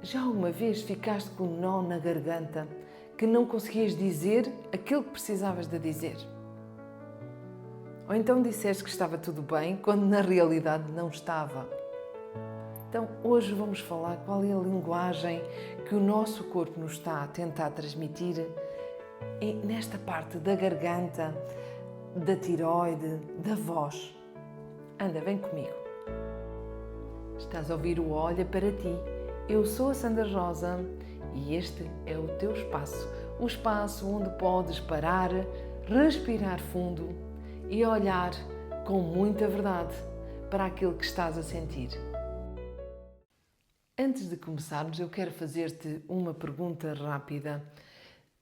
Já alguma vez ficaste com um nó na garganta que não conseguias dizer aquilo que precisavas de dizer? Ou então disseste que estava tudo bem quando na realidade não estava? Então hoje vamos falar qual é a linguagem que o nosso corpo nos está a tentar transmitir nesta parte da garganta, da tireoide, da voz. Anda, vem comigo. Estás a ouvir o Olha para Ti. Eu sou a Sandra Rosa e este é o teu espaço. O espaço onde podes parar, respirar fundo e olhar com muita verdade para aquilo que estás a sentir. Antes de começarmos, eu quero fazer-te uma pergunta rápida.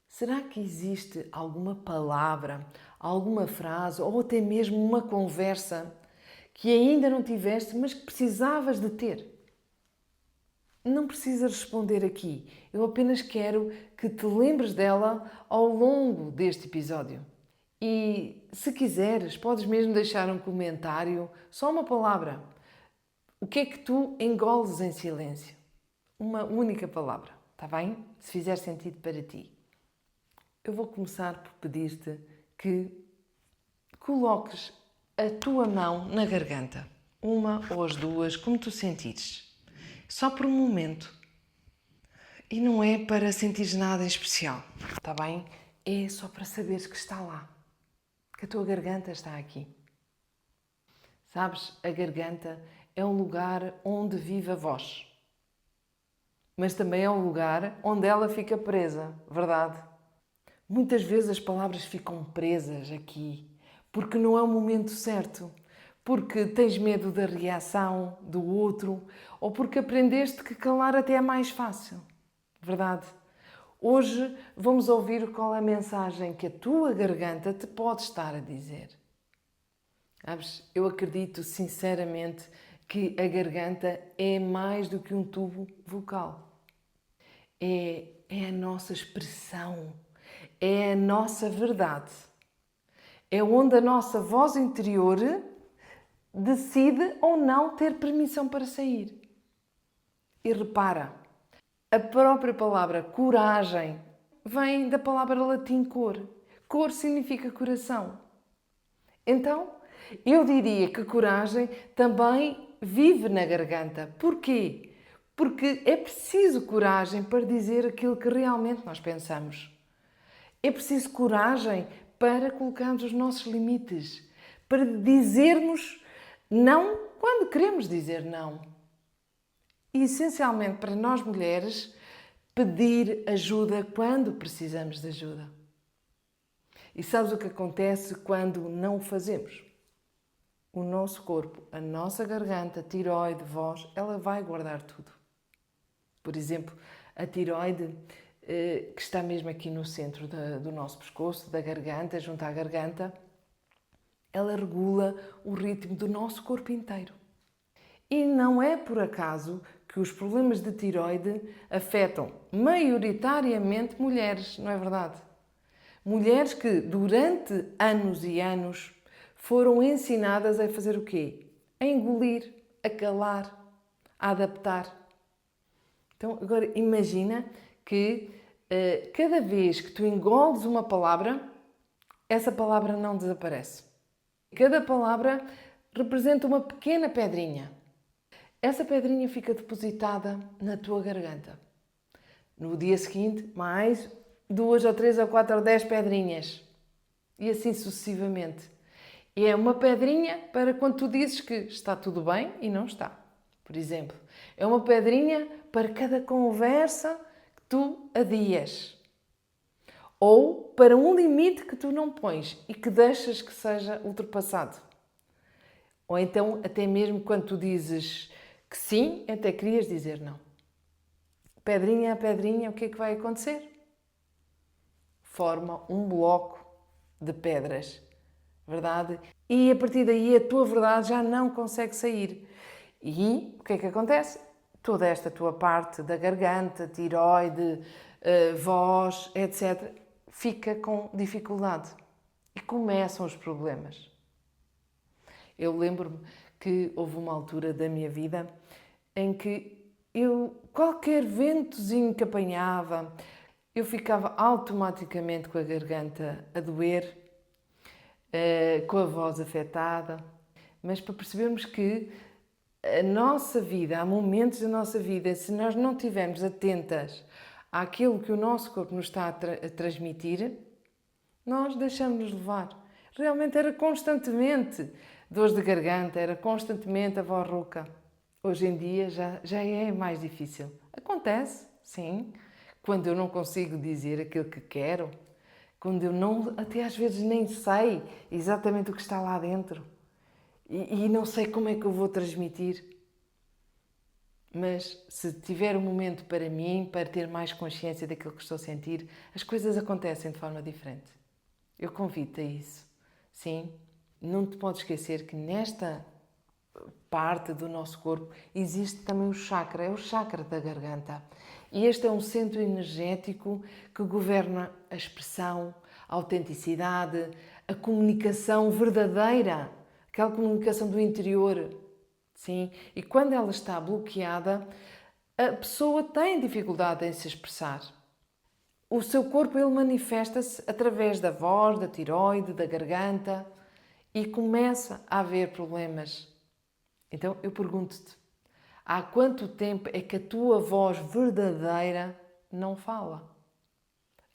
Será que existe alguma palavra, alguma frase ou até mesmo uma conversa que ainda não tiveste, mas que precisavas de ter? Não precisas responder aqui. Eu apenas quero que te lembres dela ao longo deste episódio. E se quiseres, podes mesmo deixar um comentário, só uma palavra. O que é que tu engoles em silêncio? Uma única palavra, está bem? Se fizer sentido para ti. Eu vou começar por pedir-te que coloques a tua mão na garganta. Uma ou as duas, como tu sentires. Só por um momento. E não é para sentires nada em especial, está bem? É só para saberes que está lá. Que a tua garganta está aqui. Sabes, a garganta é um lugar onde vive a voz. Mas também é um lugar onde ela fica presa, verdade? Muitas vezes as palavras ficam presas aqui, porque não é o momento certo, porque tens medo da reação do outro ou porque aprendeste que calar até é mais fácil, verdade? Hoje vamos ouvir qual é a mensagem que a tua garganta te pode estar a dizer. Sabes, eu acredito sinceramente que a garganta é mais do que um tubo vocal. É a nossa expressão, é a nossa verdade. É onde a nossa voz interior decide ou não ter permissão para sair. E repara, a própria palavra coragem vem da palavra latim cor. Cor significa coração. Então, eu diria que coragem também vive na garganta. Porquê? Porque é preciso coragem para dizer aquilo que realmente nós pensamos. É preciso coragem para colocarmos os nossos limites, para dizermos não quando queremos dizer não. E, essencialmente, para nós mulheres, pedir ajuda quando precisamos de ajuda. E sabes o que acontece quando não o fazemos? O nosso corpo, a nossa garganta, tireoide, voz, ela vai guardar tudo. Por exemplo, a tireoide, que está mesmo aqui no centro do nosso pescoço, da garganta, junto à garganta, ela regula o ritmo do nosso corpo inteiro. E não é por acaso que os problemas de tireoide afetam maioritariamente mulheres, não é verdade? Mulheres que durante anos e anos foram ensinadas a fazer o quê? A engolir, a calar, a adaptar. Então agora imagina que cada vez que tu engoles uma palavra, essa palavra não desaparece. Cada palavra representa uma pequena pedrinha. Essa pedrinha fica depositada na tua garganta. No dia seguinte, mais 2 ou 3 ou 4 ou 10 pedrinhas. E assim sucessivamente. E é uma pedrinha para quando tu dizes que está tudo bem e não está. Por exemplo, é uma pedrinha para cada conversa que tu adias. Ou para um limite que tu não pões e que deixas que seja ultrapassado. Ou então, até mesmo quando tu dizes que sim, até querias dizer não. Pedrinha a pedrinha, o que é que vai acontecer? Forma um bloco de pedras, verdade? E a partir daí a tua verdade já não consegue sair. E o que é que acontece? Toda esta tua parte da garganta, tireoide, voz, etc., fica com dificuldade. E começam os problemas. Eu lembro-me que houve uma altura da minha vida em que Qualquer ventozinho que apanhava, eu ficava automaticamente com a garganta a doer, com a voz afetada. Mas para percebermos que a nossa vida, há momentos da nossa vida, se nós não estivermos atentas àquilo que o nosso corpo nos está a transmitir, nós deixamos-nos levar. Realmente era constantemente dores de garganta, era constantemente a voz rouca. Hoje em dia já é mais difícil. Acontece, sim, quando eu não consigo dizer aquilo que quero, quando eu não, até às vezes nem sei exatamente o que está lá dentro e não sei como é que eu vou transmitir. Mas se tiver um momento para mim, para ter mais consciência daquilo que estou a sentir, as coisas acontecem de forma diferente. Eu convido-te a isso. Sim, não te podes esquecer que nesta parte do nosso corpo existe também o chakra, é o chakra da garganta. E este é um centro energético que governa a expressão, a autenticidade, a comunicação verdadeira, aquela comunicação do interior. Sim, e quando ela está bloqueada, a pessoa tem dificuldade em se expressar. O seu corpo ele manifesta-se através da voz, da tireoide, da garganta e começa a haver problemas. Então eu pergunto-te, há quanto tempo é que a tua voz verdadeira não fala?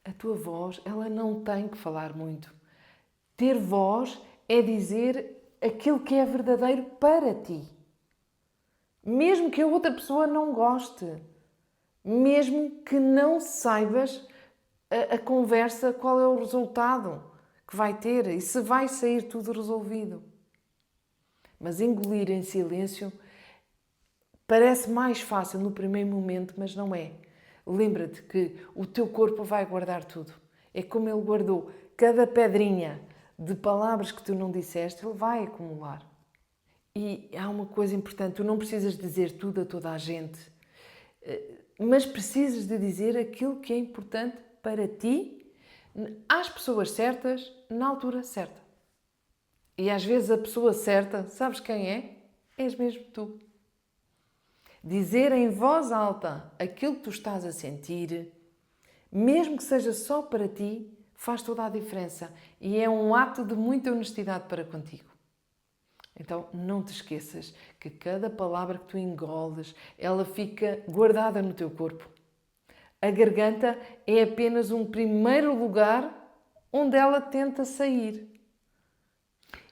A tua voz, ela não tem que falar muito. Ter voz é dizer aquilo que é verdadeiro para ti. Mesmo que a outra pessoa não goste, mesmo que não saibas a conversa, qual é o resultado que vai ter e se vai sair tudo resolvido. Mas engolir em silêncio parece mais fácil no primeiro momento, mas não é. Lembra-te que o teu corpo vai guardar tudo. É como ele guardou cada pedrinha de palavras que tu não disseste, ele vai acumular. E há uma coisa importante, tu não precisas dizer tudo a toda a gente, mas precisas de dizer aquilo que é importante para ti, às pessoas certas, na altura certa. E às vezes a pessoa certa, sabes quem é? És mesmo tu. Dizer em voz alta aquilo que tu estás a sentir, mesmo que seja só para ti, faz toda a diferença. E é um ato de muita honestidade para contigo. Então não te esqueças que cada palavra que tu engoles, ela fica guardada no teu corpo. A garganta é apenas um primeiro lugar onde ela tenta sair.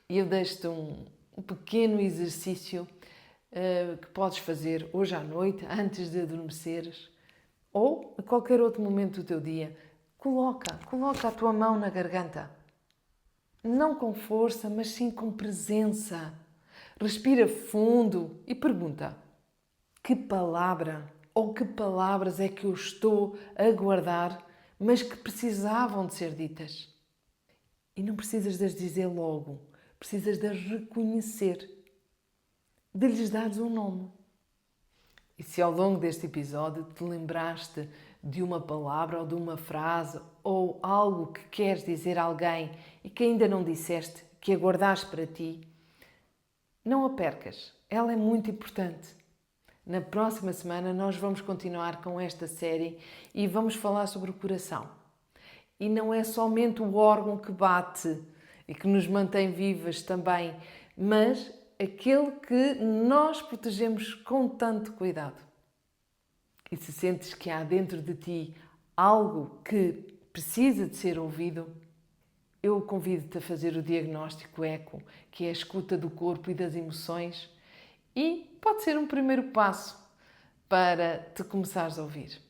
E eu deixo-te um pequeno exercício que podes fazer hoje à noite, antes de adormeceres, ou a qualquer outro momento do teu dia. Coloca a tua mão na garganta. Não com força, mas sim com presença. Respira fundo e pergunta: que palavra ou que palavras é que eu estou a guardar, mas que precisavam de ser ditas? E não precisas de as dizer logo, precisas de as reconhecer, de lhes dares um nome. E se ao longo deste episódio te lembraste de uma palavra ou de uma frase ou algo que queres dizer a alguém e que ainda não disseste, que aguardaste para ti, não a percas. Ela é muito importante. Na próxima semana nós vamos continuar com esta série e vamos falar sobre o coração. E não é somente o órgão que bate e que nos mantém vivas também, mas aquele que nós protegemos com tanto cuidado. E se sentes que há dentro de ti algo que precisa de ser ouvido, eu convido-te a fazer o diagnóstico ECO, que é a escuta do corpo e das emoções, e pode ser um primeiro passo para te começares a ouvir.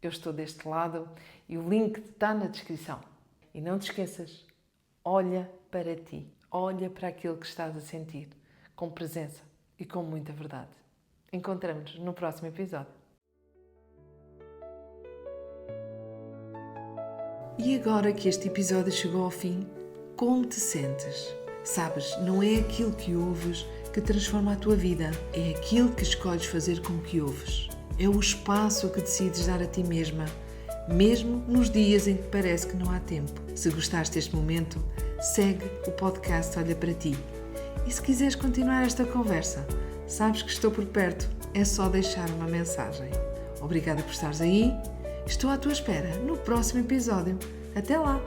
Eu estou deste lado e o link está na descrição. E não te esqueças, olha para ti, olha para aquilo que estás a sentir, com presença e com muita verdade. Encontramos-nos no próximo episódio. E agora que este episódio chegou ao fim, como te sentes? Sabes, não é aquilo que ouves que transforma a tua vida, é aquilo que escolhes fazer com o que ouves. É o espaço que decides dar a ti mesma, mesmo nos dias em que parece que não há tempo. Se gostaste deste momento, segue o podcast Olha para Ti. E se quiseres continuar esta conversa, sabes que estou por perto. É só deixar uma mensagem. Obrigada por estares aí. Estou à tua espera no próximo episódio. Até lá!